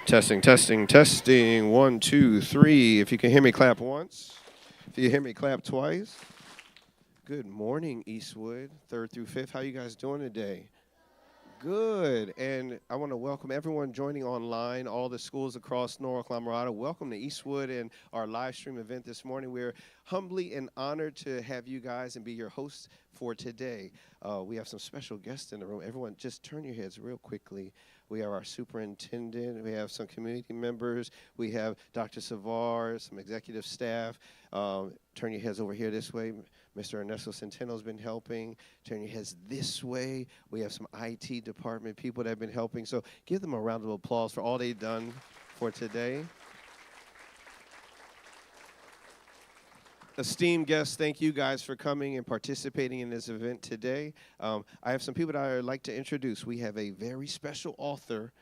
Testing, testing, testing. 1, 2, 3. If you can hear me, clap once. If you hear me, clap twice. Good morning, Eastwood, 3rd through 5th. How you guys doing today? Good. And I want to welcome everyone joining online, all the schools across Norwalk, La Mirada. Welcome to Eastwood and our live stream event this morning. We're humbly and honored to have you guys and be your hosts for today. We have some special guests in the room. Everyone, just turn your heads real quickly. We have our superintendent. We have some community members. We have Dr. Savar, some executive staff. Turn your heads over here this way. Mr. Ernesto Centeno's been helping. Turn your heads this way. We have some IT department people that have been helping. So give them a round of applause for all they've done for today. Esteemed guests, thank you guys for coming and participating in this event today. I have some people that I would like to introduce. We have a very special author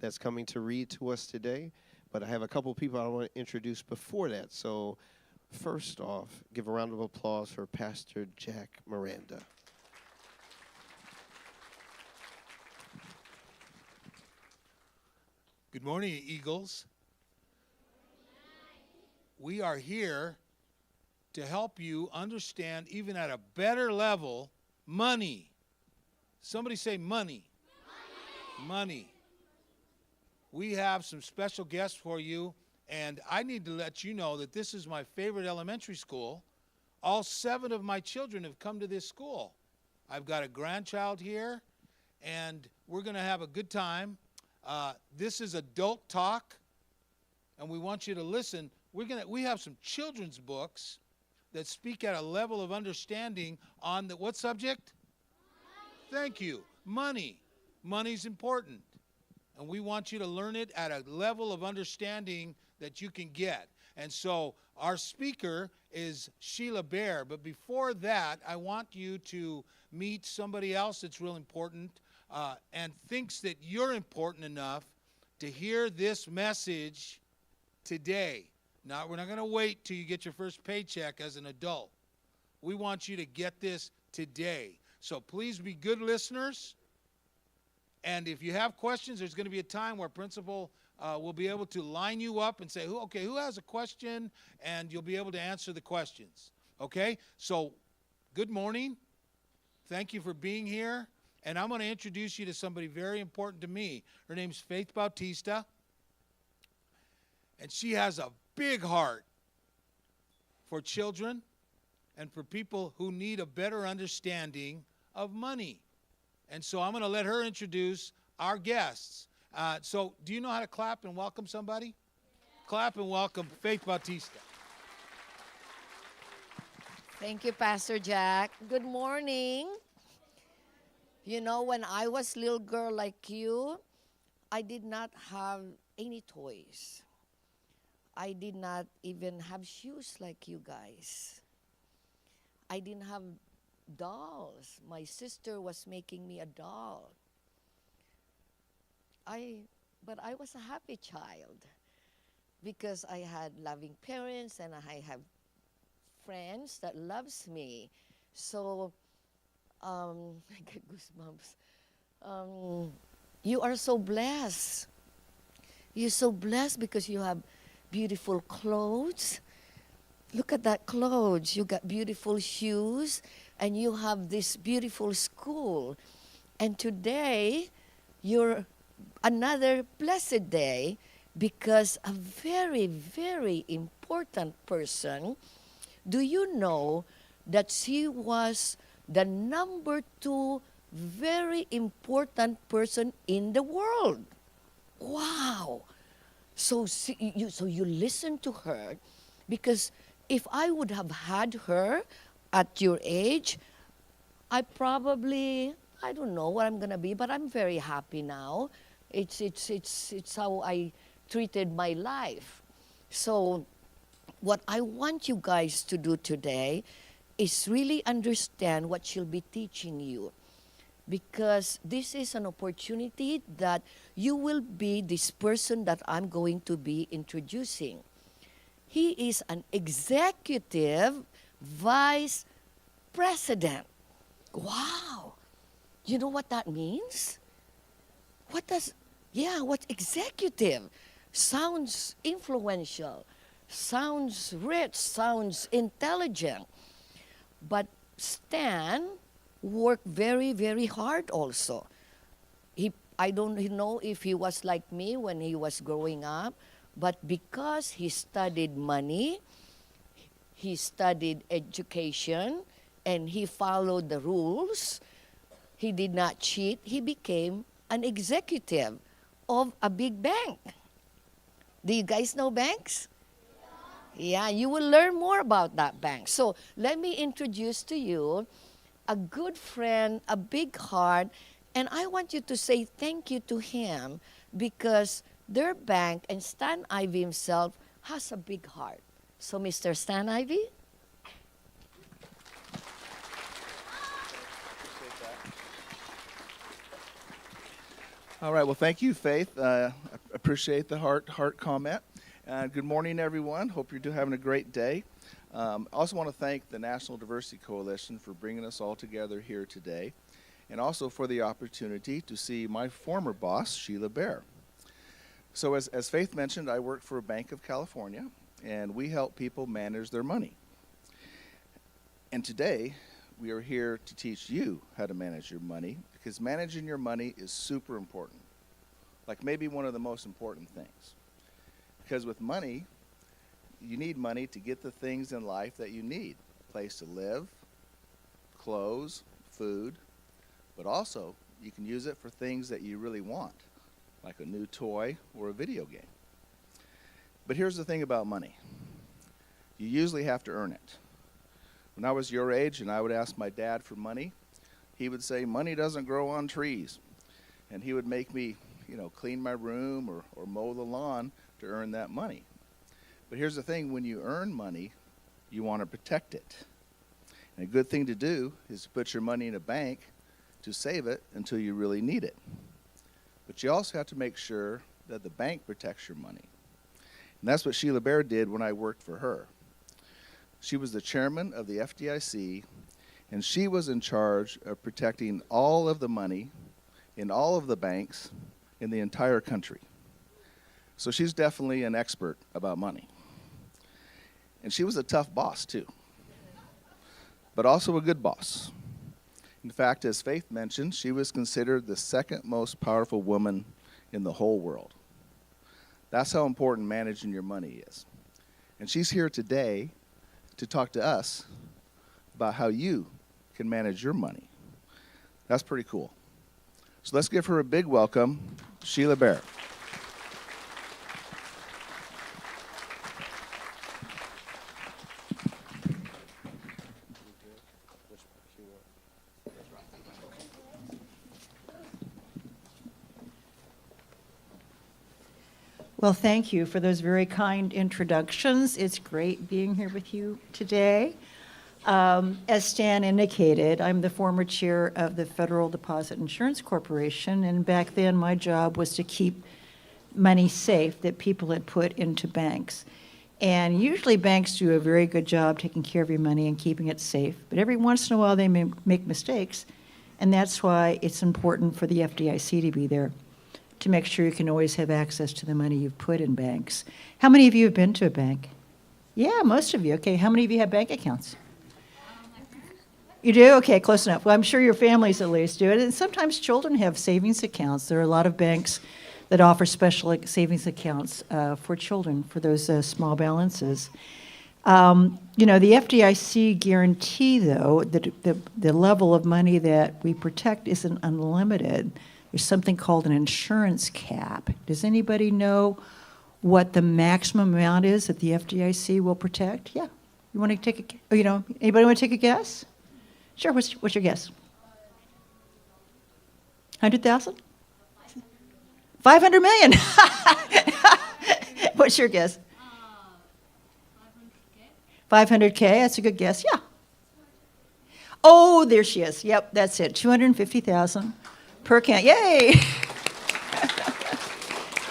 that's coming to read to us today, but I have a couple people I want to introduce before that. So first off, give a round of applause for Pastor Jack Miranda. Good morning, Eagles. We are here to help you understand, even at a better level, money. Somebody say money. Money. We have some special guests for you, and I need to let you know that this is my favorite elementary school. All 7 of my children have come to this school. I've got a grandchild here, and we're going to have a good time. This is adult talk, and we want you to listen. We have some children's books that speak at a level of understanding on what subject? Money. Thank you. Money. Money's important. And we want you to learn it at a level of understanding that you can get. And so our speaker is Sheila Bair. But before that, I want you to meet somebody else that's real important and thinks that you're important enough to hear this message today. Now, we're not going to wait till you get your first paycheck as an adult. We want you to get this today. So please be good listeners. And if you have questions, there's going to be a time where principal will be able to line you up and say, who has a question? And you'll be able to answer the questions. Okay? So good morning. Thank you for being here. And I'm going to introduce you to somebody very important to me. Her name's Faith Bautista. And she has a big heart for children and for people who need a better understanding of money. And so I'm going to let her introduce our guests. So do you know how to clap and welcome somebody? Yeah. Clap and welcome Faith Bautista. Thank you, Pastor Jack. Good morning. You know, when I was a little girl like you, I did not have any toys. I did not even have shoes like you guys. I didn't have dolls. My sister was making me a doll. But I was a happy child because I had loving parents and I have friends that loves me. So, I get goosebumps. You are so blessed. You're so blessed because you have beautiful clothes. Look at that clothes. You got beautiful shoes and you have this beautiful school. And today, you're another blessed day because a very, very important person. Do you know that she was the number 2 very important person in the world? Wow. So you listen to her, because if I would have had her at your age, I don't know what I'm gonna be, but I'm very happy now. It's how I treated my life. So what I want you guys to do today is really understand what she'll be teaching you, because this is an opportunity that you will be this person that I'm going to be introducing. He is an executive vice president. Wow. You know what that means? What's executive? sounds influential, sounds rich, sounds intelligent. But Stan worked very, very hard also. I don't know if he was like me when he was growing up, but because he studied money, he studied education, and he followed the rules, he did not cheat, he became an executive of a big bank. Do you guys know banks? Yeah, you will learn more about that bank. So let me introduce to you a good friend, a big heart, and I want you to say thank you to him because their bank and Stan Ivy himself has a big heart. So Mr. Stan Ivy? All right. Well, thank you, Faith. I appreciate the heart comment. Good morning, everyone. Hope you're having a great day. I also want to thank the National Diversity Coalition for bringing us all together here today, and also for the opportunity to see my former boss, Sheila Bair. So as Faith mentioned, I work for Bank of California, and we help people manage their money. And today, we are here to teach you how to manage your money, because managing your money is super important, like maybe one of the most important things. Because with money, you need money to get the things in life that you need: place to live, clothes, food, but also you can use it for things that you really want, like a new toy or a video game. But here's the thing about money. You usually have to earn it. When I was your age and I would ask my dad for money, he would say, money doesn't grow on trees. And he would make me, clean my room or mow the lawn to earn that money. But here's the thing, when you earn money, you want to protect it. And a good thing to do is to put your money in a bank to save it until you really need it. But you also have to make sure that the bank protects your money. And that's what Sheila Bair did when I worked for her. She was the chairman of the FDIC, and she was in charge of protecting all of the money in all of the banks in the entire country. So she's definitely an expert about money. And she was a tough boss, too, but also a good boss. In fact, as Faith mentioned, she was considered the second most powerful woman in the whole world. That's how important managing your money is. And she's here today to talk to us about how you can manage your money. That's pretty cool. So let's give her a big welcome, Sheila Bair. Well, thank you for those very kind introductions. It's great being here with you today. As Stan indicated, I'm the former chair of the Federal Deposit Insurance Corporation, and back then my job was to keep money safe that people had put into banks. And usually banks do a very good job taking care of your money and keeping it safe, but every once in a while they may make mistakes, and that's why it's important for the FDIC to be there, to make sure you can always have access to the money you've put in banks. How many of you have been to a bank? Yeah, most of you. Okay, how many of you have bank accounts? You do? Okay, close enough. Well, I'm sure your families at least do it. And sometimes children have savings accounts. There are a lot of banks that offer special savings accounts for children for those small balances. The FDIC guarantee, though, that the level of money that we protect isn't unlimited. There's something called an insurance cap. Does anybody know what the maximum amount is that the FDIC will protect? Yeah. You want to take anybody want to take a guess? Sure. What's your guess? 100,000? 500 million. What's your guess? 500K. 500K. That's a good guess. Yeah. Oh, there she is. Yep, that's it. 250,000. Per account. Yay!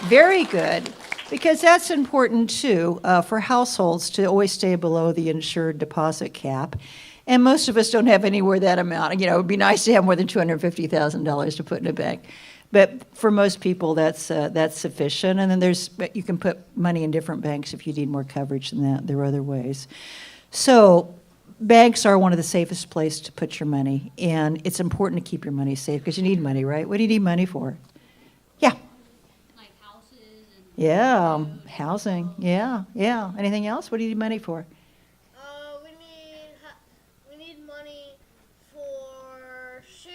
Very good, because that's important too for households to always stay below the insured deposit cap. And most of us don't have anywhere that amount. It would be nice to have more than $250,000 to put in a bank. But for most people, that's sufficient. And then but you can put money in different banks if you need more coverage than that. There are other ways. So banks are one of the safest places to put your money. And it's important to keep your money safe because you need money, right? What do you need money for? Yeah. Like houses and. Yeah, housing. Yeah, yeah. Anything else? What do you need money for? We need money for shoes.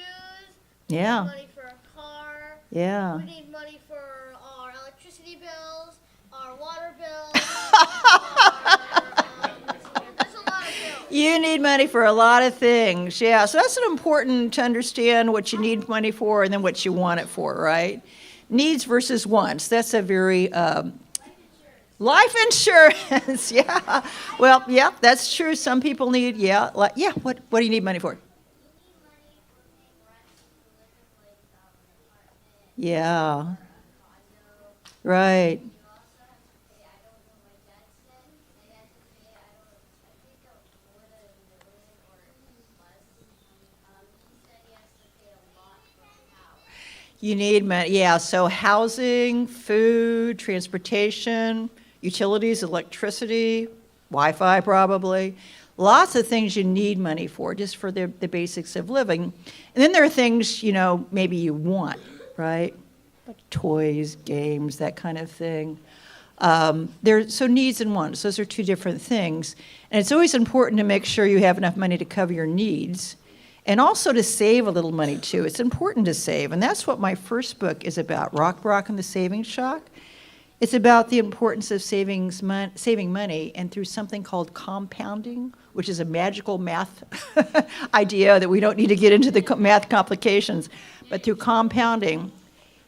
Yeah. We need money for a car. Yeah. We need money for our electricity bills, our water bills. There's a lot of bills. You need money for a lot of things. Yeah, so that's important to understand what you need money for and then what you want it for, right? Needs versus wants. That's a very life insurance. Yeah. Well, yeah, that's true. Some people need, what do you need money for? Yeah. Right. You need money, yeah, so housing, food, transportation, utilities, electricity, Wi-Fi probably. Lots of things you need money for, just for the basics of living. And then there are things, maybe you want, right? Like toys, games, that kind of thing. So needs and wants, those are two different things. And it's always important to make sure you have enough money to cover your needs. And also to save a little money, too. It's important to save. And that's what my first book is about, Rock and the Savings Shock. It's about the importance of saving money, and through something called compounding, which is a magical math idea that we don't need to get into the math complications. But through compounding,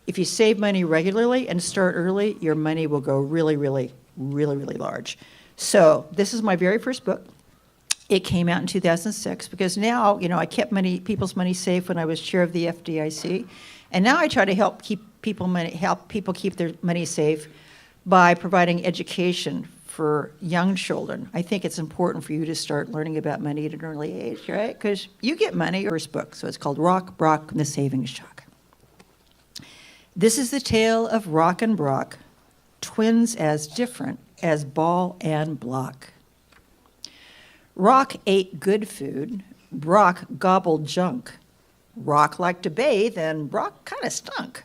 if you save money regularly and start early, your money will go really, really, really, really large. So this is my very first book. It came out in 2006 because now, I kept people's money safe when I was chair of the FDIC, and now I try to help people keep their money safe by providing education for young children. I think it's important for you to start learning about money at an early age, right? Because you get money. First book, so it's called Rock, and the Savings Shock. This is the tale of Rock and Brock, twins as different as ball and block. Rock ate good food, Brock gobbled junk. Rock liked to bathe, and Brock kind of stunk.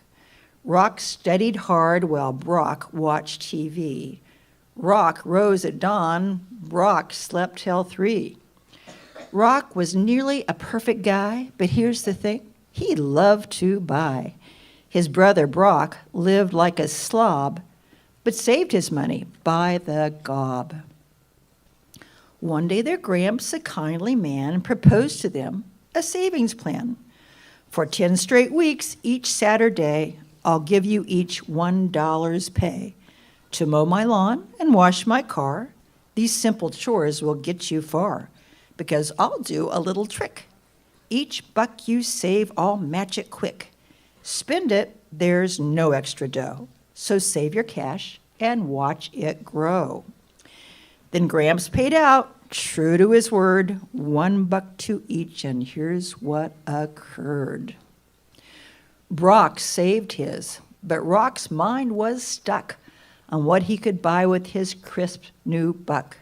Rock studied hard while Brock watched TV. Rock rose at dawn, Brock slept till 3. Rock was nearly a perfect guy, but here's the thing, he loved to buy. His brother Brock lived like a slob, but saved his money by the gob. One day their Gramps, a kindly man, proposed to them a savings plan. For 10 straight weeks, each Saturday, I'll give you each $1 pay. To mow my lawn and wash my car, these simple chores will get you far, because I'll do a little trick. Each buck you save, I'll match it quick. Spend it, there's no extra dough. So save your cash and watch it grow. Then Gramps paid out, true to his word, $1 to each, and here's what occurred. Brock saved his, but Rock's mind was stuck on what he could buy with his crisp new buck.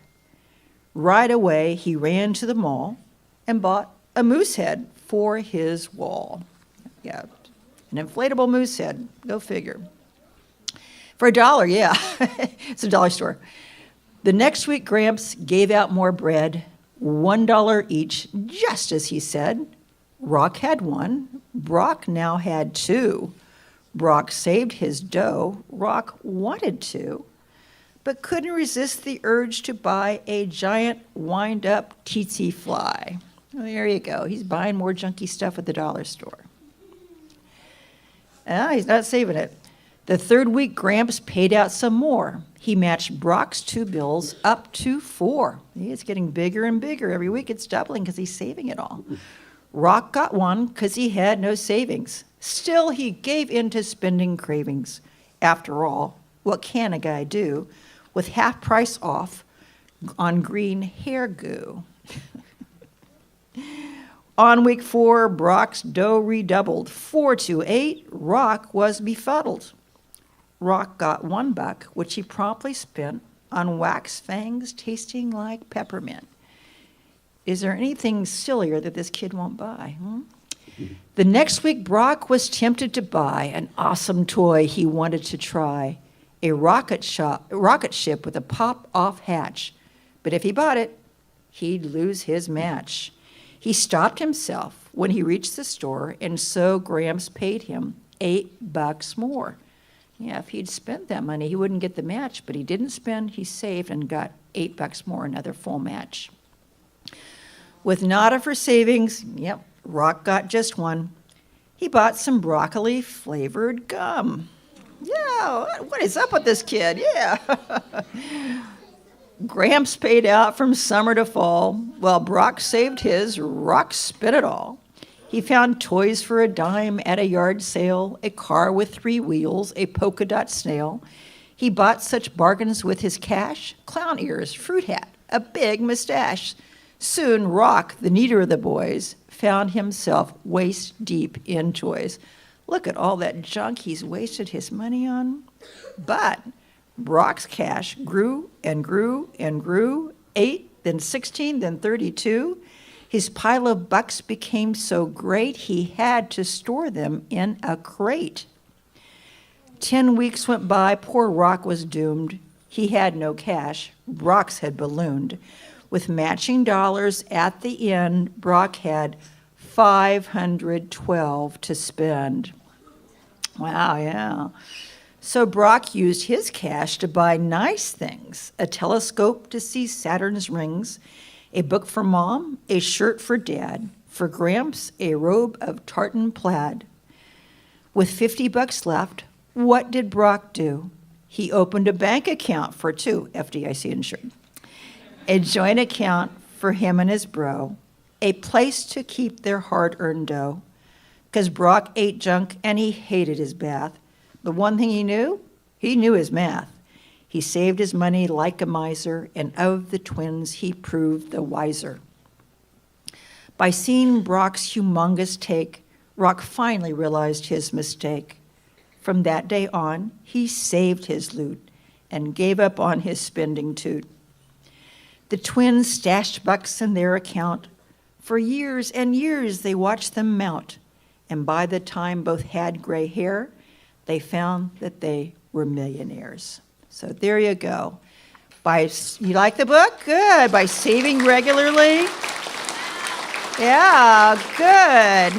Right away, he ran to the mall and bought a moose head for his wall. Yeah, an inflatable moose head, go figure. For $1, yeah, it's a dollar store. The next week, Gramps gave out more bread, $1 each, just as he said. Rock had one, Brock now had 2. Brock saved his dough, Rock wanted to, but couldn't resist the urge to buy a giant wind-up tsetse fly. Well, there you go, he's buying more junky stuff at the dollar store. He's not saving it. The third week, Gramps paid out some more. He matched Brock's 2 bills up to 4. It's getting bigger and bigger. Every week it's doubling because he's saving it all. Rock got one because he had no savings. Still, he gave in to spending cravings. After all, what can a guy do with half price off on green hair goo? On week 4, Brock's dough redoubled. 4 to 8, Rock was befuddled. Rock got $1, which he promptly spent on wax fangs tasting like peppermint. Is there anything sillier that this kid won't buy? The next week, Brock was tempted to buy an awesome toy he wanted to try, a rocket ship with a pop-off hatch. But if he bought it, he'd lose his match. He stopped himself when he reached the store, and so Gramps paid him $8 more. Yeah, if he'd spent that money, he wouldn't get the match, but he didn't spend, he saved and got $8 more, another full match. With nada for savings, yep, Rock got just one. He bought some broccoli-flavored gum. Yeah, what is up with this kid? Yeah. Gramps paid out from summer to fall, while Brock saved his. Rock spent it all. He found toys for a dime at a yard sale, a car with 3 wheels, a polka dot snail. He bought such bargains with his cash, clown ears, fruit hat, a big mustache. Soon, Rock, the neater of the boys, found himself waist-deep in toys. Look at all that junk he's wasted his money on. But Brock's cash grew and grew and grew, 8, then 16, then 32. His pile of bucks became so great he had to store them in a crate. 10 weeks went by, poor Rock was doomed. He had no cash, Brock's had ballooned. With matching dollars at the end, Brock had $512 to spend. Wow, yeah. So Brock used his cash to buy nice things, a telescope to see Saturn's rings, a book for Mom, a shirt for Dad, for Gramps, a robe of tartan plaid. With $50 left, what did Brock do? He opened a bank account for 2, FDIC insured. A joint account for him and his bro, a place to keep their hard-earned dough. Because Brock ate junk and he hated his bath. The one thing he knew his math. He saved his money like a miser, and of the twins he proved the wiser. By seeing Brock's humongous take, Rock finally realized his mistake. From that day on, he saved his loot and gave up on his spending toot. The twins stashed bucks in their account. For years and years they watched them mount, and by the time both had gray hair, they found that they were millionaires. So there you go. You like the book? Good. By saving regularly. Yeah, good.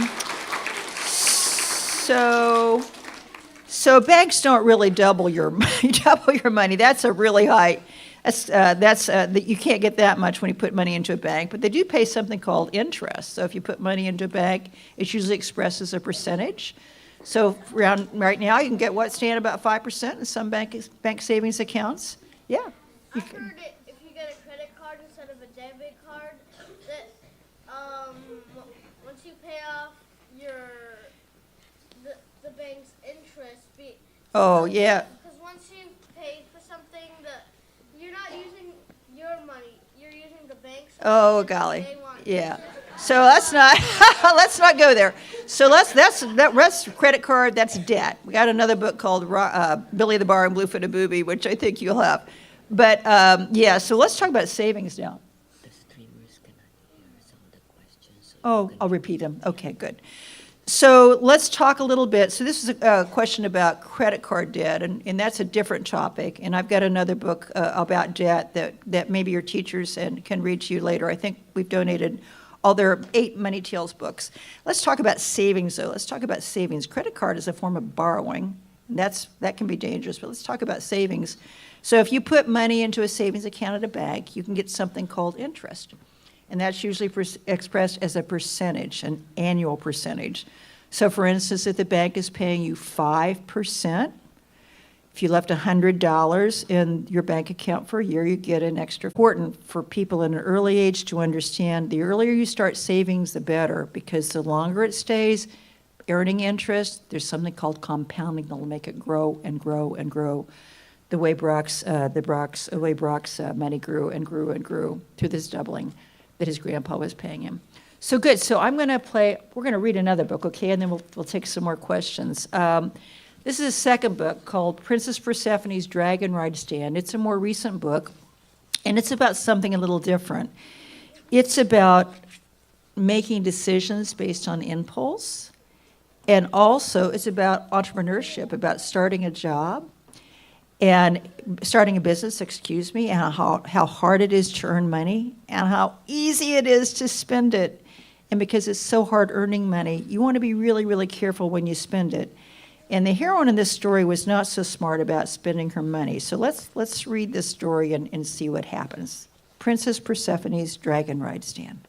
So banks don't really double your money. That's a really high. You can't get that much when you put money into a bank, but they do pay something called interest. So if you put money into a bank, it's usually expressed as a percentage. So right now, you can get Stan, about 5% in some bank savings accounts. Yeah. I heard if you get a credit card instead of a debit card, that once you pay off the bank's interest, Oh yeah. Because once you pay for something, you're not using your money, you're using the bank's money. Oh golly. Yeah. So let's not go there. So that's credit card. That's debt. We got another book called Billy the Bar and Bluefooted Booby, which I think you'll have. But yeah. So let's talk about savings now. The streamers cannot hear some of the questions. Oh, I'll repeat them. Okay, good. So let's talk a little bit. So this is a question about credit card debt, and that's a different topic. And I've got another book about debt that maybe your teachers can read to you later. I think we've donated all their 8 Money Tales books. Let's talk about savings, though. Let's talk about savings. Credit card is a form of borrowing. That can be dangerous, but let's talk about savings. So if you put money into a savings account at a bank, you can get something called interest. And that's usually expressed as a percentage, an annual percentage. So for instance, if the bank is paying you 5%, if you left $100 in your bank account for a year, you get an extra. Important for people in an early age to understand, the earlier you start savings, the better, because the longer it stays earning interest, there's something called compounding that will make it grow and grow and grow. The way Brock's money grew and grew and grew through this doubling that his grandpa was paying him. So good. So we're going to read another book, okay? And then we'll take some more questions. This is a second book called Princess Persephone's Dragon Ride Stand. It's a more recent book, and it's about something a little different. It's about making decisions based on impulse, and also it's about entrepreneurship, about starting a job and starting a business, and how hard it is to earn money and how easy it is to spend it. And because it's so hard earning money, you want to be really, really careful when you spend it. And the heroine in this story was not so smart about spending her money. So let's read this story and see what happens. Princess Persephone's Dragon Ride Stand.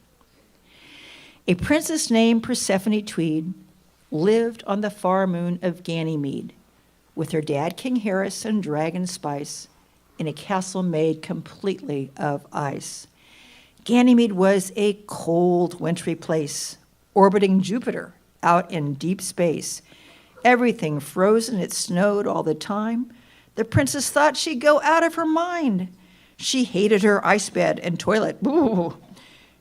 A princess named Persephone Tweed lived on the far moon of Ganymede with her dad King Harris and Dragon Spice in a castle made completely of ice. Ganymede was a cold, wintry place, orbiting Jupiter out in deep space. Everything frozen, it snowed all the time. The princess thought she'd go out of her mind. She hated her ice bed and toilet. Ooh.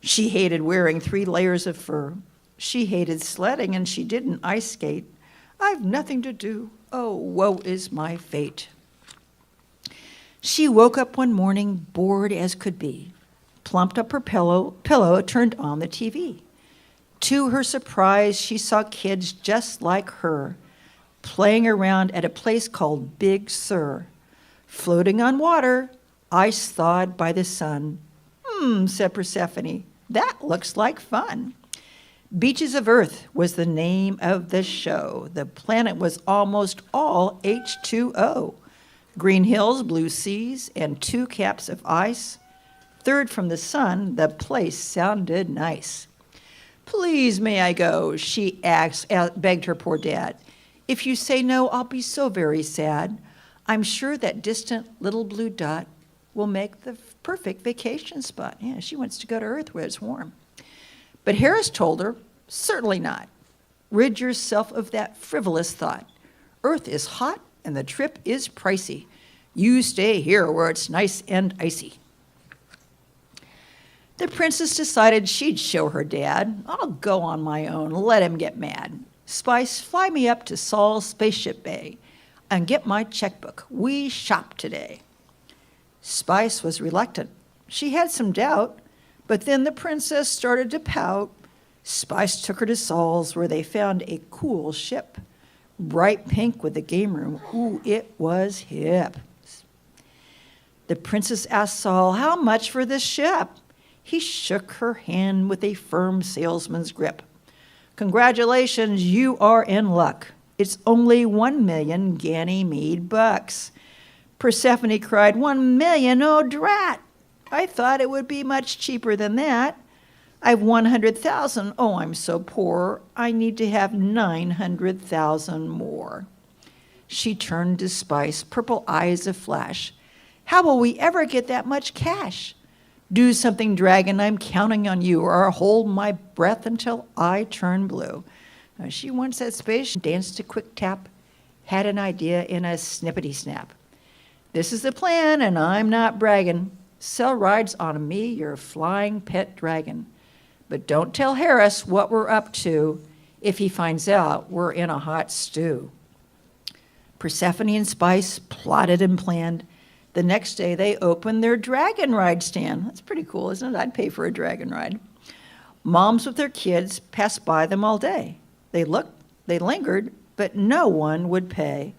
She hated wearing 3 layers of fur. She hated sledding, and she didn't ice skate. I've nothing to do. Oh, woe is my fate. She woke up one morning, bored as could be, plumped up her pillow, turned on the TV. To her surprise, she saw kids just like her, playing around at a place called Big Sur, floating on water, ice thawed by the sun. Said Persephone, that looks like fun. Beaches of Earth was the name of the show. The planet was almost all H2O. Green hills, blue seas, and 2 caps of ice. Third from the sun, the place sounded nice. Please, may I go? She begged her poor dad. If you say no, I'll be so very sad. I'm sure that distant little blue dot will make the perfect vacation spot. Yeah, she wants to go to Earth where it's warm. But Harris told her, certainly not. Rid yourself of that frivolous thought. Earth is hot and the trip is pricey. You stay here where it's nice and icy. The princess decided she'd show her dad. I'll go on my own, let him get mad. Spice, fly me up to Saul's spaceship bay and get my checkbook. We shop today. Spice was reluctant. She had some doubt, but then the princess started to pout. Spice took her to Saul's, where they found a cool ship, bright pink with a game room. Ooh, it was hip. The princess asked Saul, how much for this ship? He shook her hand with a firm salesman's grip. Congratulations, you are in luck. It's only 1 million Ganymede bucks. Persephone cried, 1 million, oh drat! I thought it would be much cheaper than that. I've 100,000. Oh, I'm so poor. I need to have 900,000 more. She turned to Spice, purple eyes aflash. How will we ever get that much cash? Do something, dragon, I'm counting on you, or I'll hold my breath until I turn blue. Now, she wants that space, danced a quick tap, had an idea in a snippety snap. This is the plan, and I'm not bragging. Sell rides on me, your flying pet dragon. But don't tell Harris what we're up to if he finds out we're in a hot stew. Persephone and Spice plotted and planned. The next day, they opened their dragon ride stand. That's pretty cool, isn't it? I'd pay for a dragon ride. Moms with their kids passed by them all day. They looked, they lingered, but no one would pay.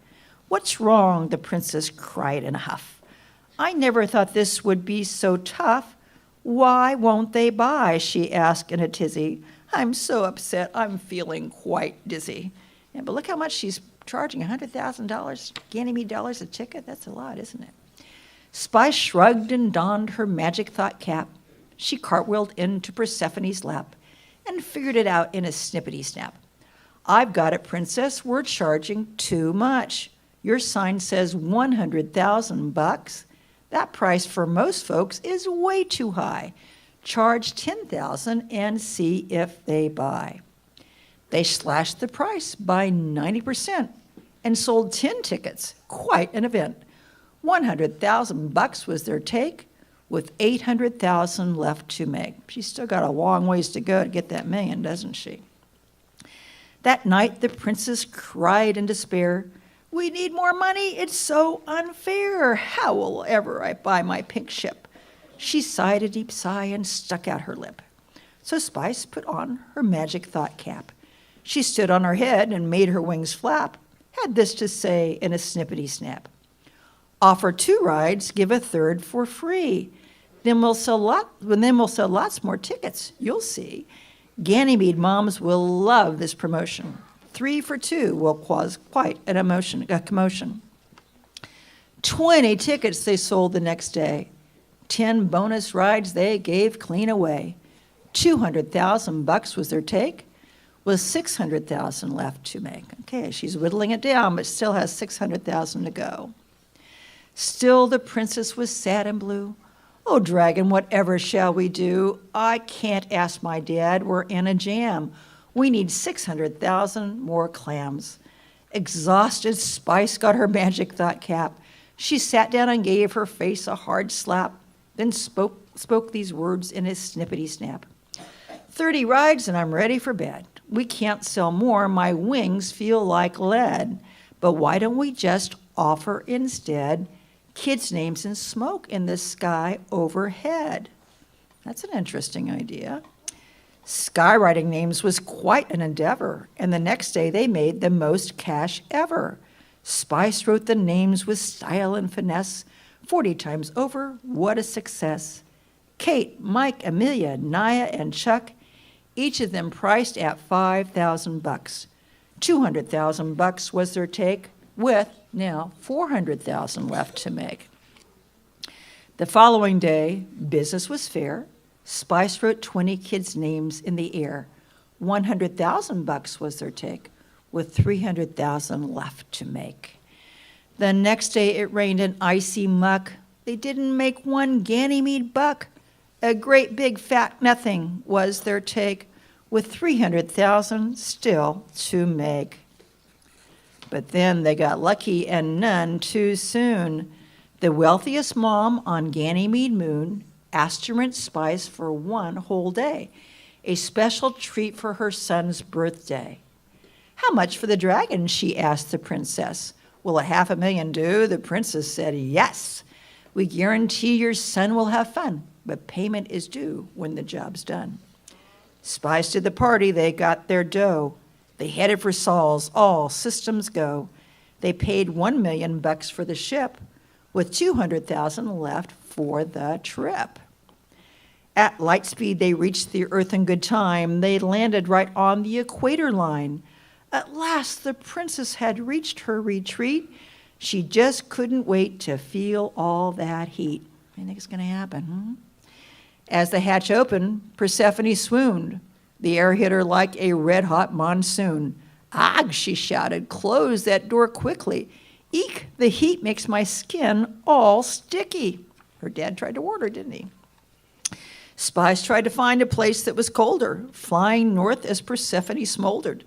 What's wrong? The princess cried in a huff. I never thought this would be so tough. Why won't they buy? She asked in a tizzy. I'm so upset, I'm feeling quite dizzy. Yeah, but look how much she's charging, $100,000 Ganymede dollars a ticket? That's a lot, isn't it? Spice shrugged and donned her magic thought cap. She cartwheeled into Persephone's lap and figured it out in a snippety snap. I've got it, princess, we're charging too much. Your sign says 100,000 bucks. That price for most folks is way too high. Charge 10,000 and see if they buy. They slashed the price by 90% and sold 10 tickets. Quite an event. 100,000 bucks was their take. with 800,000 left to make. She's still got a long ways to go to get that million, doesn't she? That night, the princess cried in despair, "We need more money. It's so unfair. How will ever I buy my pink ship?" She sighed a deep sigh and stuck out her lip. So Spice put on her magic thought cap. She stood on her head and made her wings flap, had this to say in a snippety snap. "Offer 2 rides, give a third for free. Then we'll sell lots more tickets, you'll see. Ganymede moms will love this promotion. 3 for 2 will cause quite a commotion." 20 tickets they sold the next day. 10 bonus rides they gave clean away. $200,000 was their take, with 600,000 left to make. Okay, she's whittling it down, but still has 600,000 to go. Still the princess was sad and blue. "Oh, dragon, whatever shall we do? I can't ask my dad, we're in a jam. We need 600,000 more clams." Exhausted, Spice got her magic thought cap. She sat down and gave her face a hard slap, then spoke these words in a snippety snap. 30 rides and I'm ready for bed. We can't sell more, my wings feel like lead. But why don't we just offer instead kids' names and smoke in the sky overhead?" That's an interesting idea. Skywriting names was quite an endeavor, and the next day they made the most cash ever. Spice wrote the names with style and finesse. 40 times over, what a success. Kate, Mike, Amelia, Naya, and Chuck, each of them priced at $5,000. $200,000 was their take, with now 400,000 left to make. The following day, business was fair. Spice wrote 20 kids' names in the air. $100,000 was their take, with 300,000 left to make. The next day it rained an icy muck. They didn't make one Ganymede buck. A great big fat nothing was their take, with 300,000 still to make. But then they got lucky and none too soon. The wealthiest mom on Ganymede moon asked to rent Spice for one whole day, a special treat for her son's birthday. "How much for the dragon?" she asked the princess. "Will a $500,000 do?" The princess said, "Yes. We guarantee your son will have fun, but payment is due when the job's done." Spice did the party, they got their dough. They headed for Saul's, all systems go. They paid $1 million for the ship, with 200,000 left for the trip. At light speed, they reached the Earth in good time. They landed right on the equator line. At last, the princess had reached her retreat. She just couldn't wait to feel all that heat. I think it's going to happen, As the hatch opened, Persephone swooned. The air hit her like a red-hot monsoon. "Ugh," she shouted, "close that door quickly. Eek, the heat makes my skin all sticky." Her dad tried to warn her, didn't he? Spice tried to find a place that was colder, flying north as Persephone smoldered.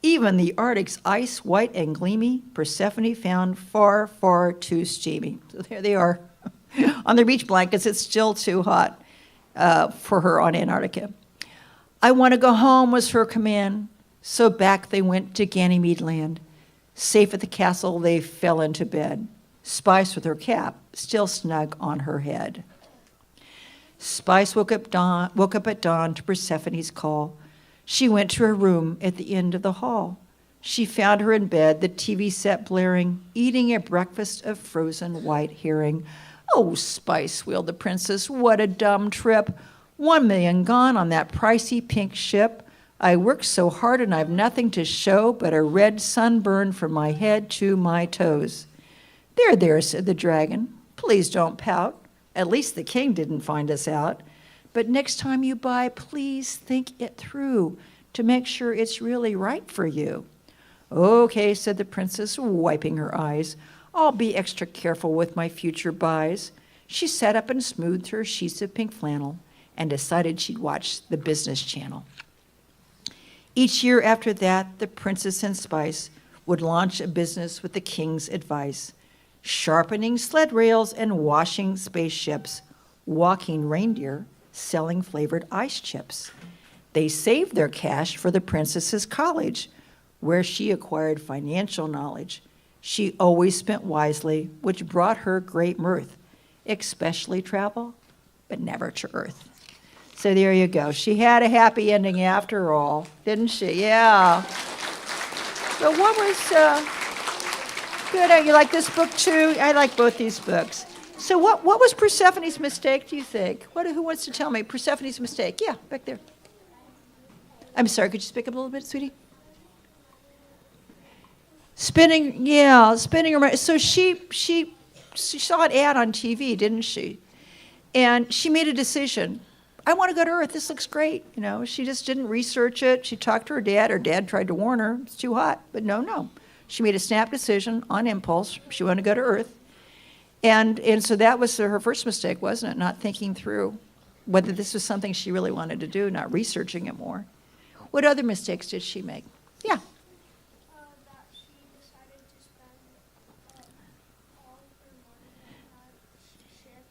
Even the Arctic's ice, white and gleamy, Persephone found far, far too steamy. So there they are. On their beach blankets, it's still too hot for her on Antarctica. "I want to go home," was her command. So back they went to Ganymede land. Safe at the castle, they fell into bed. Spice with her cap still snug on her head. Spice woke up at dawn to Persephone's call. She went to her room at the end of the hall. She found her in bed, the TV set blaring, eating a breakfast of frozen white herring. "Oh, Spice," wailed the princess, "what a dumb trip. $1 million gone on that pricey pink ship. I worked so hard and I've nothing to show but a red sunburn from my head to my toes." "There, there," said the dragon. "Please don't pout. At least the king didn't find us out. But next time you buy, please think it through to make sure it's really right for you." "Okay," said the princess, wiping her eyes. "I'll be extra careful with my future buys." She sat up and smoothed her sheets of pink flannel and decided she'd watch the Business Channel. Each year after that, the princess and Spice would launch a business with the king's advice, sharpening sled rails and washing spaceships, walking reindeer selling flavored ice chips. They saved their cash for the princess's college, where she acquired financial knowledge. She always spent wisely, which brought her great mirth, especially travel, but never to earth. So there you go. She had a happy ending after all, didn't she? Yeah. But what was good? You like this book too? I like both these books. So what was Persephone's mistake, do you think? Who wants to tell me Persephone's mistake? Yeah, back there. I'm sorry, could you speak up a little bit, sweetie? Spinning around. So she saw an ad on TV, didn't she? And she made a decision. I want to go to Earth. This looks great. You know, she just didn't research it. She talked to her dad. Her dad tried to warn her. It's too hot. But no. She made a snap decision on impulse. She wanted to go to Earth. And so that was her first mistake, wasn't it? Not thinking through whether this was something she really wanted to do, not researching it more. What other mistakes did she make? Yeah. That she decided to spend all her money on a ship.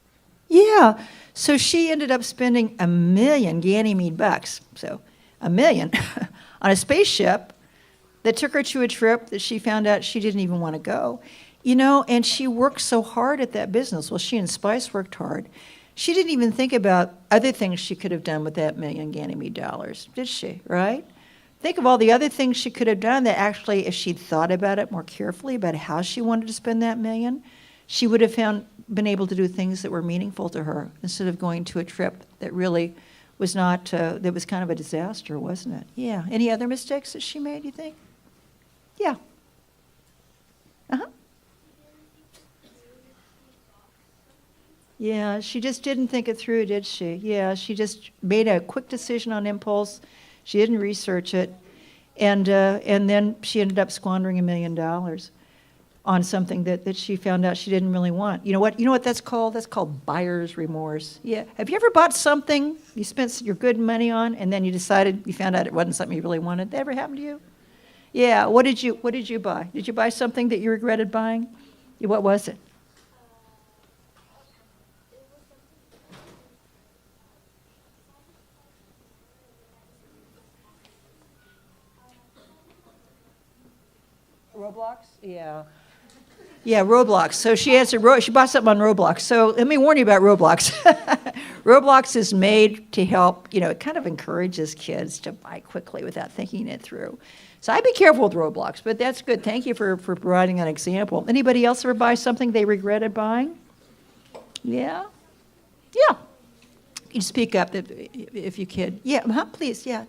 Yeah. So she ended up spending $1 million Ganymede bucks, so $1 million, on a spaceship that took her to a trip that she found out she didn't even want to go. You know, and she worked so hard at that business. Well, she and Spice worked hard. She didn't even think about other things she could have done with that $1 million Ganymede dollars, did she, right? Think of all the other things she could have done that actually, if she'd thought about it more carefully, about how she wanted to spend that $1 million, she would have been able to do things that were meaningful to her instead of going to a trip that really was not, that was kind of a disaster, wasn't it? Yeah. Any other mistakes that she made, you think? Yeah. Uh-huh. Yeah, she just didn't think it through, did she? Yeah, she just made a quick decision on impulse. She didn't research it. And then she ended up squandering $1 million on something that she found out she didn't really want. You know what that's called? That's called buyer's remorse. Yeah. Have you ever bought something you spent your good money on and then you found out it wasn't something you really wanted? That ever happened to you? Yeah. What did you buy? Did you buy something that you regretted buying? What was it? Roblox? Yeah. Yeah, Roblox. So she answered, she bought something on Roblox. So let me warn you about Roblox. Roblox is made to help, it kind of encourages kids to buy quickly without thinking it through. So I'd be careful with Roblox, but that's good. Thank you for providing an example. Anybody else ever buy something they regretted buying? Yeah? Yeah. You speak up if you could. Yeah, please, yeah.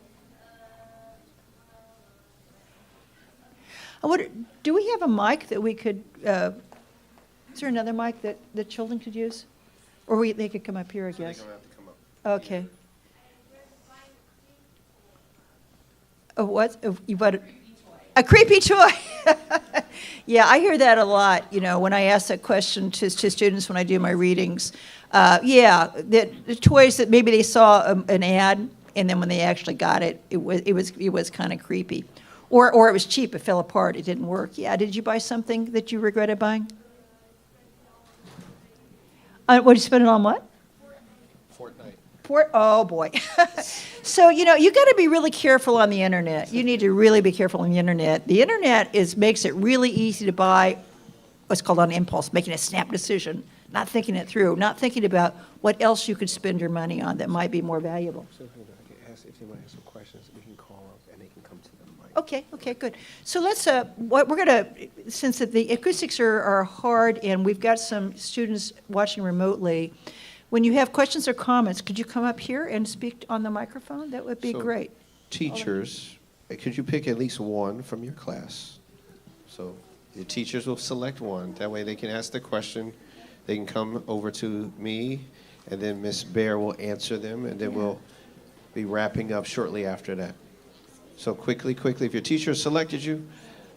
Do we have a mic that we could, is there another mic that the children could use? Or they could come up here, I guess. They're gonna have to come up. Okay. What? You bought a creepy toy? Yeah, I hear that a lot, when I ask that question to students when I do my readings. Yeah, the toys that maybe they saw an ad, and then when they actually got it, it was kind of creepy. Or it was cheap, it fell apart, it didn't work. Yeah, did you buy something that you regretted buying? What did you spend it on what? Fortnite. Oh, boy. So, you got to be really careful on the internet. You need to really be careful on the internet. The internet makes it really easy to buy what's called on impulse, making a snap decision, not thinking it through, not thinking about what else you could spend your money on that might be more valuable. So I can ask if anyone has some questions, we can call up and they can come to the mic. Okay, good. So let's, we're going to, since the acoustics are hard and we've got some students watching remotely, when you have questions or comments, could you come up here and speak on the microphone? That would be So, great. Teachers, could you pick at least one from your class? So your teachers will select one. That way they can ask the question. They can come over to me, and then Miss Bair will answer them, and then we'll be wrapping up shortly after that. So quickly, if your teacher selected you,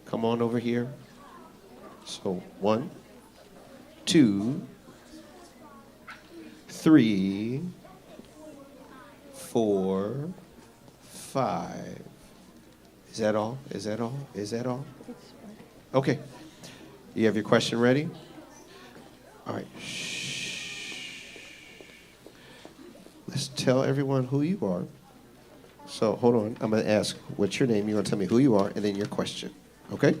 come on over here. So 1, 2, 3, 4, 5. Is that all? Okay. You have your question ready? All right. Shh. tell everyone who you are. So hold on. I'm going to ask, what's your name? You're going to tell me who you are and then your question. Okay?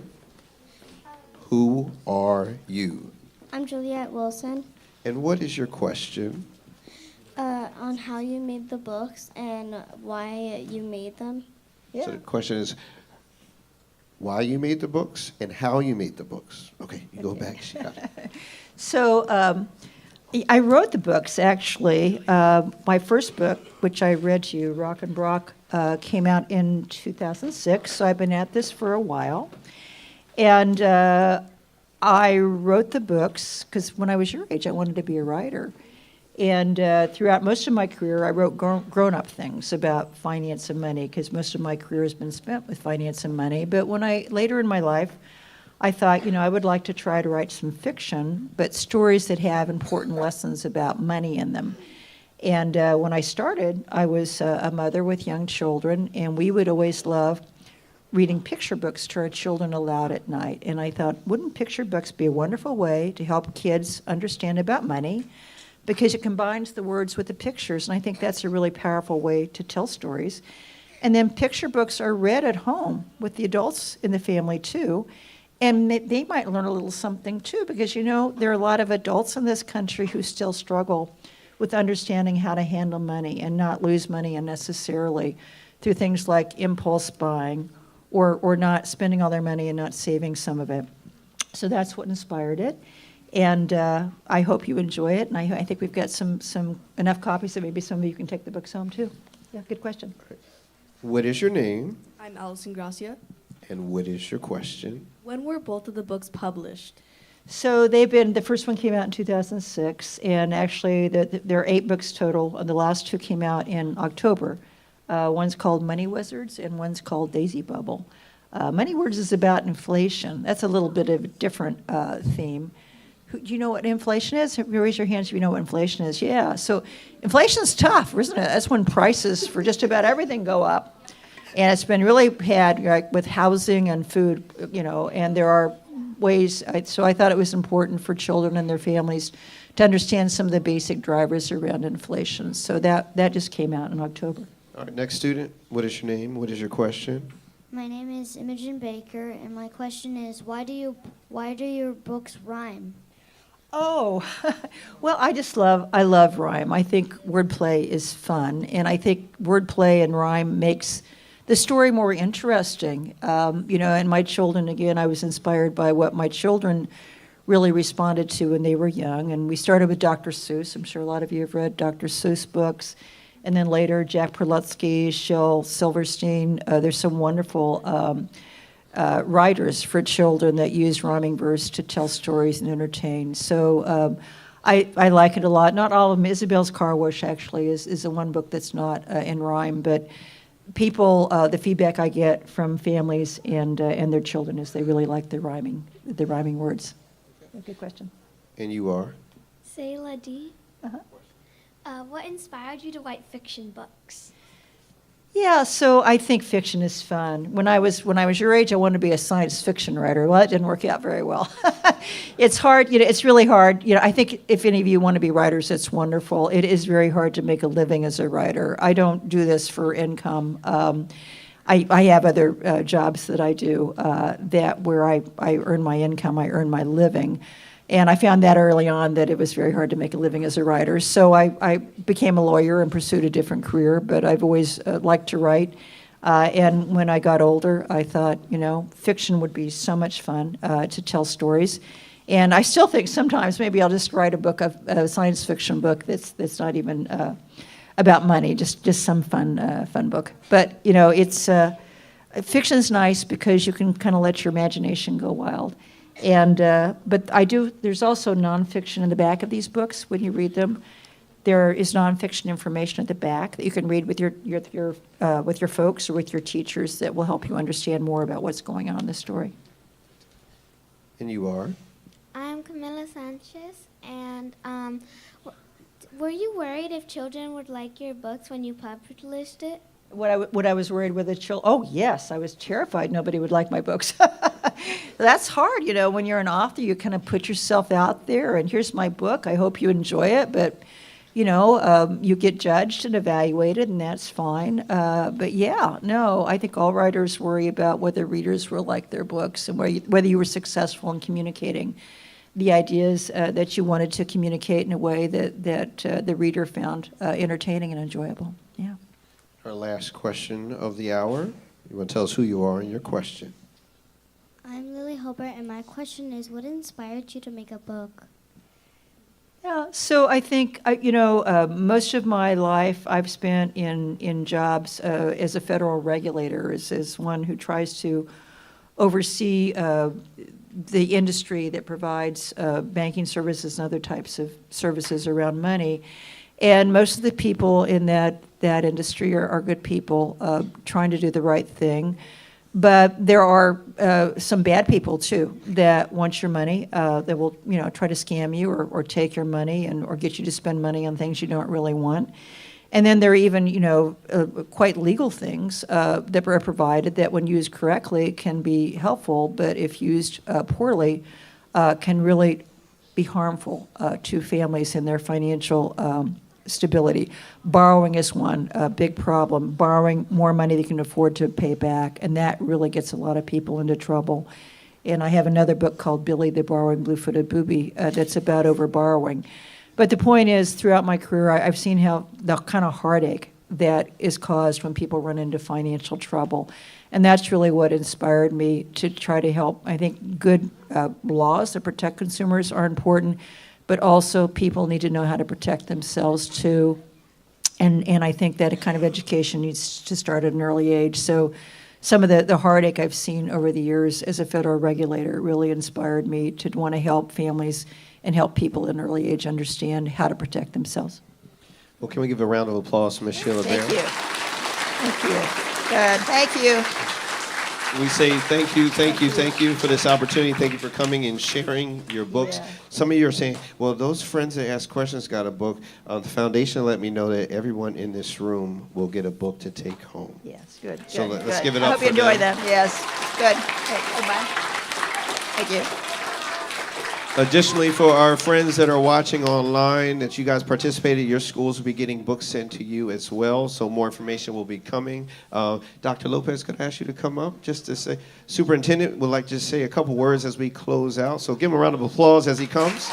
Who are you? I'm Juliet Wilson. And what is your question? On how you made the books and why you made them. So the question is why you made the books and how you made the books. Okay, you go back. She got it. So I wrote the books, actually. My first book, which I read to you, Rock and Brock, came out in 2006, so I've been at this for a while. And I wrote the books because when I was your age, I wanted to be a writer. And throughout most of my career, I wrote grown-up things about finance and money because most of my career has been spent with finance and money. But later in my life, I thought, I would like to try to write some fiction, but stories that have important lessons about money in them. And when I started, I was a mother with young children, and we would always love reading picture books to our children aloud at night. And I thought, wouldn't picture books be a wonderful way to help kids understand about money? Because it combines the words with the pictures, and I think that's a really powerful way to tell stories. And then picture books are read at home with the adults in the family too, and they might learn a little something too, because there are a lot of adults in this country who still struggle with understanding how to handle money and not lose money unnecessarily through things like impulse buying or not spending all their money and not saving some of it. So that's what inspired it. And I hope you enjoy it. And I think we've got some enough copies that maybe some of you can take the books home too. Yeah, good question. What is your name I'm Allison Gracia. and what is your question? When were both of the books published? So the first one came out in 2006, and actually there are 8 books total, and the last 2 came out in October. One's called Money Wizards, and one's called Daisy Bubble. Money Wizards is about inflation. That's a little bit of a different theme. Do you know what inflation is? Raise your hands if you know what inflation is. Yeah, so inflation's tough, isn't it? That's when prices for just about everything go up. And it's been really bad, like, with housing and food, and there are ways. So I thought it was important for children and their families to understand some of the basic drivers around inflation. So that just came out in October. All right, next student. What is your name? What is your question? My name is Imogen Baker, and my question is, why do your books rhyme? Oh, well, I love rhyme. I think wordplay is fun, and I think wordplay and rhyme makes the story more interesting. And my children, again, I was inspired by what my children really responded to when they were young. And we started with Dr. Seuss. I'm sure a lot of you have read Dr. Seuss books. And then later, Jack Perlutsky, Shel Silverstein. There's some wonderful writers for children that use rhyming verse to tell stories and entertain. So I like it a lot. Not all of them. Isabel's Car Wash, actually, is the one book that's not in rhyme. But people, the feedback I get from families and their children is they really like the rhyming words. Good question. And you are? Sheila D. Uh-huh. What inspired you to write fiction books? Yeah, so I think fiction is fun. When I was your age, I wanted to be a science fiction writer. Well, that didn't work out very well. It's hard, it's really hard. I think if any of you want to be writers, it's wonderful. It is very hard to make a living as a writer. I don't do this for income. I have other jobs that I do where I earn my income, I earn my living. And I found that early on that it was very hard to make a living as a writer. So I became a lawyer and pursued a different career, but I've always liked to write. And when I got older, I thought, fiction would be so much fun to tell stories. And I still think sometimes maybe I'll just write a science fiction book that's not even about money, just some fun book. But, fiction's nice because you can kind of let your imagination go wild. And but there's also nonfiction in the back of these books when you read them. There is nonfiction information at the back that you can read with your folks or with your teachers that will help you understand more about what's going on in the story. And you are? I'm Camila Sanchez, and were you worried if children would like your books when you published it? What I was worried with the children? Oh, yes, I was terrified nobody would like my books. That's hard, when you're an author, you kind of put yourself out there, and here's my book. I hope you enjoy it, but you get judged and evaluated, and that's fine. But yeah, no, I think all writers worry about whether readers will like their books and whether you were successful in communicating the ideas that you wanted to communicate in a way that the reader found entertaining and enjoyable. Yeah. Our last question of the hour. You want to tell us who you are and your question? I'm Lily Hobart, and my question is, what inspired you to make a book? Yeah, so I think, most of my life I've spent in jobs as a federal regulator, as one who tries to oversee the industry that provides banking services and other types of services around money. And most of the people in that industry are good people trying to do the right thing. But there are some bad people too that want your money, that will try to scam you or take your money or get you to spend money on things you don't really want. And then there are even quite legal things that are provided that, when used correctly, can be helpful, but if used poorly, can really be harmful to families and their financial stability. Borrowing is one big problem. Borrowing more money than you can afford to pay back, and that really gets a lot of people into trouble. And I have another book called Billy the Borrowing Blue-Footed Booby that's about overborrowing. But the point is, throughout my career, I've seen how the kind of heartache that is caused when people run into financial trouble. And that's really what inspired me to try to help. I think good laws that protect consumers are important, but also people need to know how to protect themselves too. And I think that a kind of education needs to start at an early age. So some of the heartache I've seen over the years as a federal regulator really inspired me to want to help families and help people at an early age understand how to protect themselves. Well, can we give a round of applause to Ms. Sheila Bair? Thank you. Thank you. Good. Thank you. We say thank you for this opportunity. Thank you for coming and sharing your books. Yeah. Some of you are saying, well, those friends that ask questions got a book. The foundation let me know that everyone in this room will get a book to take home. Yes, good. So good, let's good. give it I up hope for you enjoy them. them. Yes, good. Okay, goodbye. Thank you. Additionally, for our friends that are watching online, that you guys participated, your schools will be getting books sent to you as well, so more information will be coming. Dr. Lopez, could I ask you to come up just to say, Superintendent would like to say a couple words as we close out, so give him a round of applause as he comes.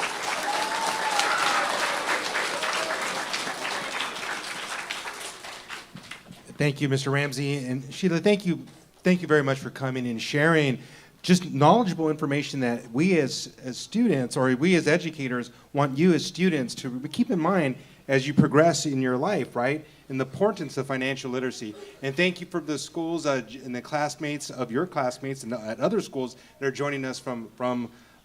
Thank you, Mr. Ramsey. And Sheila, thank you very much for coming and sharing just knowledgeable information that we as students, or we as educators, want you as students to keep in mind as you progress in your life, right? And the importance of financial literacy. And thank you for the schools and the classmates of your classmates and at other schools that are joining us from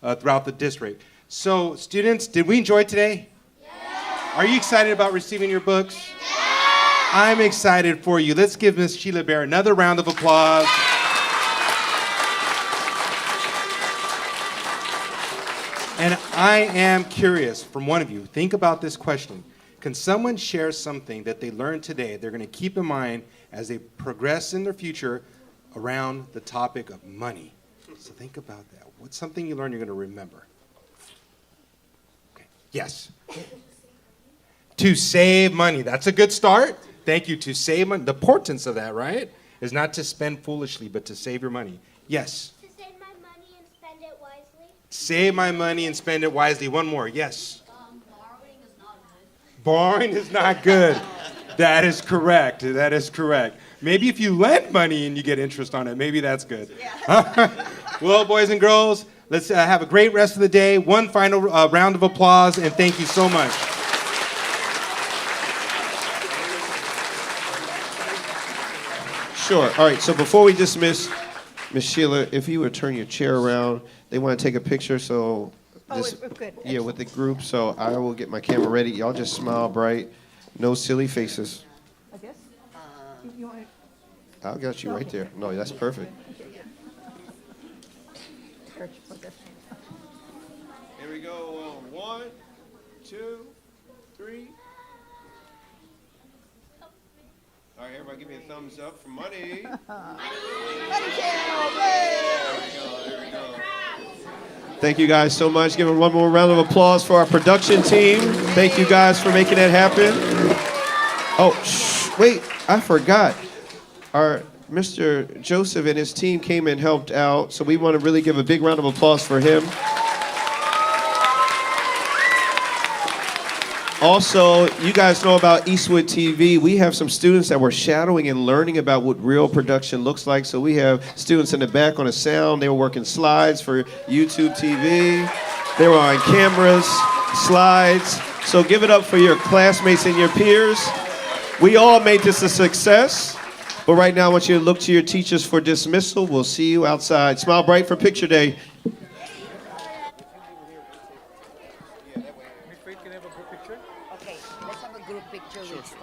throughout the district. So students, did we enjoy today? Yeah. Are you excited about receiving your books? Yeah. I'm excited for you. Let's give Ms. Sheila Bair another round of applause. And I am curious from one of you, think about this question. Can someone share something that they learned today they're going to keep in mind as they progress in their future around the topic of money? So think about that. What's something you learned you're going to remember? Okay. Yes. To save money. That's a good start. Thank you. To save money. The importance of that, right, is not to spend foolishly, but to save your money. Yes. Save my money and spend it wisely. One more. Yes. Borrowing is not good. That is correct. That is correct. Maybe if you lend money and you get interest on it, maybe that's good. Yeah. Well, boys and girls, let's have a great rest of the day. One final round of applause, and thank you so much. Sure. All right, so before we dismiss, Ms. Sheila, if you would turn your chair around, they want to take a picture, so Good. yeah, with the group, so I will get my camera ready. Y'all just smile bright, no silly faces. I guess. I got you right there. No, that's perfect. Here we go. 1, 2, 3. All right, everybody give me a thumbs up for money. Money channel, There we go, there we go. Thank you guys so much. Give them one more round of applause for our production team. Thank you guys for making that happen. Oh, wait, I forgot. Our Mr. Joseph and his team came and helped out, so we want to really give a big round of applause for him. Also, you guys know about Eastwood TV. We have some students that were shadowing and learning about what real production looks like. So we have students in the back on the sound. They were working slides for YouTube TV. They were on cameras, slides. So give it up for your classmates and your peers. We all made this a success. But right now, I want you to look to your teachers for dismissal. We'll see you outside. Smile bright for picture day. Okay, let's have a group picture with Stan.